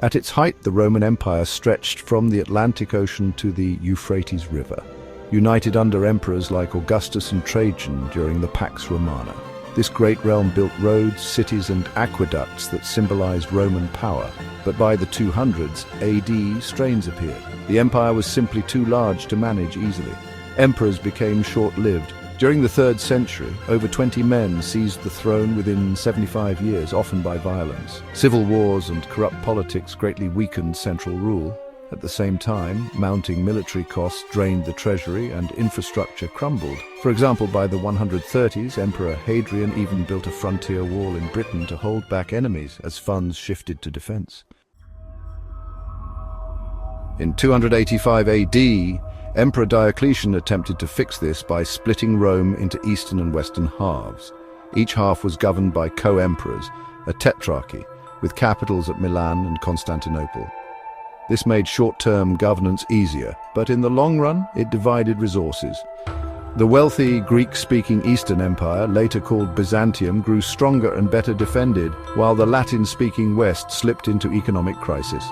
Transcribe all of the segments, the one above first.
At its height, the Roman Empire stretched from the Atlantic Ocean to the Euphrates River, united under emperors like Augustus and Trajan during the Pax Romana. This great realm built roads, cities, and aqueducts that symbolized Roman power. But by the 200s AD, strains appeared. The empire was simply too large to manage easily. Emperors became short-lived. During the 3rd century, over 20 men seized the throne within 75 years, often by violence. Civil wars and corrupt politics greatly weakened central rule. At the same time, mounting military costs drained the treasury and infrastructure crumbled. For example, by the 130s, Emperor Hadrian even built a frontier wall in Britain to hold back enemies as funds shifted to defense. In 285 AD, Emperor Diocletian attempted to fix this by splitting Rome into eastern and western halves. Each half was governed by co-emperors, a tetrarchy, with capitals at Milan and Constantinople. This made short-term governance easier, but in the long run, it divided resources. The wealthy Greek-speaking Eastern Empire, later called Byzantium, grew stronger and better defended, while the Latin-speaking West slipped into economic crisis.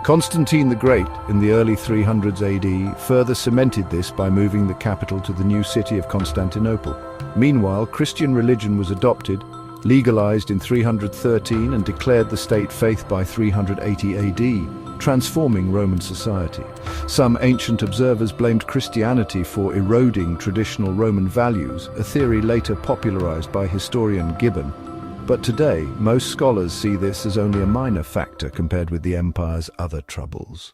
Constantine the Great, in the early 300s AD, further cemented this by moving the capital to the new city of Constantinople. Meanwhile, Christian religion was adopted, legalized in 313 and declared the state faith by 380 AD, transforming Roman society. Some ancient observers blamed Christianity for eroding traditional Roman values, a theory later popularized by historian Gibbon. But today, most scholars see this as only a minor factor compared with the empire's other troubles.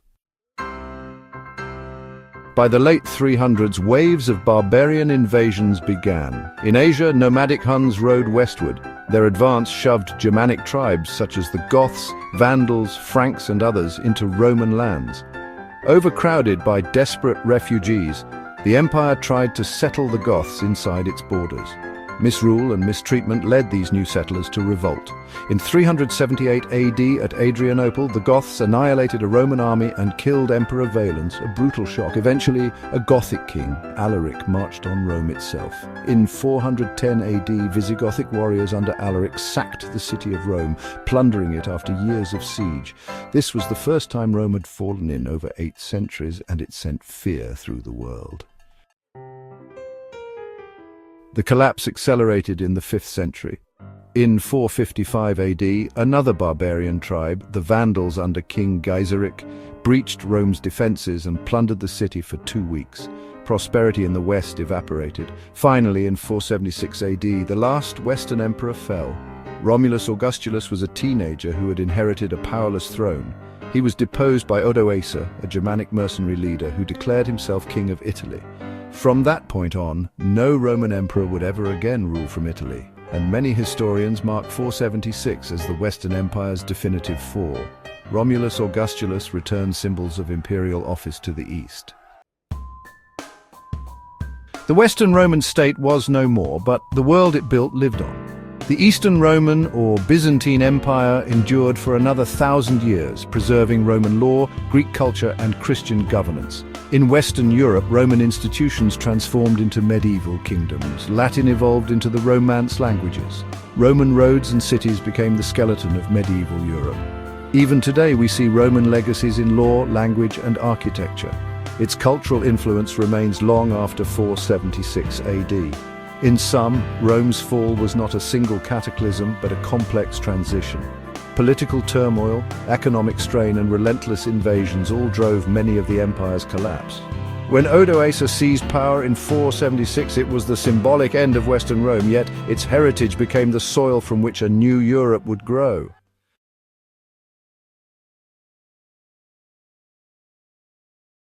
By the late 300s, waves of barbarian invasions began. In Asia, nomadic Huns rode westward. Their advance shoved Germanic tribes such as the Goths, Vandals, Franks and others into Roman lands. Overcrowded by desperate refugees, the empire tried to settle the Goths inside its borders. Misrule and mistreatment led these new settlers to revolt. In 378 AD at Adrianople, the Goths annihilated a Roman army and killed Emperor Valens, a brutal shock. Eventually, a Gothic king, Alaric, marched on Rome itself. In 410 AD, Visigothic warriors under Alaric sacked the city of Rome, plundering it after years of siege. This was the first time Rome had fallen in over 8 centuries, and it sent fear through the world. The collapse accelerated in the 5th century. In 455 AD, another barbarian tribe, the Vandals under King Gaiseric, breached Rome's defenses and plundered the city for 2 weeks. Prosperity in the west evaporated. Finally, in 476 AD, the last Western emperor fell. Romulus Augustulus was a teenager who had inherited a powerless throne. He was deposed by Odoacer, a Germanic mercenary leader who declared himself king of Italy. From that point on, no Roman emperor would ever again rule from Italy, and many historians mark 476 as the Western Empire's definitive fall. Romulus Augustulus returned symbols of imperial office to the east. The Western Roman state was no more, but the world it built lived on. The Eastern Roman or Byzantine Empire endured for another 1,000 years, preserving Roman law, Greek culture, and Christian governance. In Western Europe, Roman institutions transformed into medieval kingdoms. Latin evolved into the Romance languages. Roman roads and cities became the skeleton of medieval Europe. Even today, we see Roman legacies in law, language, and architecture. Its cultural influence remains long after 476 AD. In sum, Rome's fall was not a single cataclysm, but a complex transition. Political turmoil, economic strain, and relentless invasions all drove many of the empire's collapse. When Odoacer seized power in 476, it was the symbolic end of Western Rome, yet its heritage became the soil from which a new Europe would grow.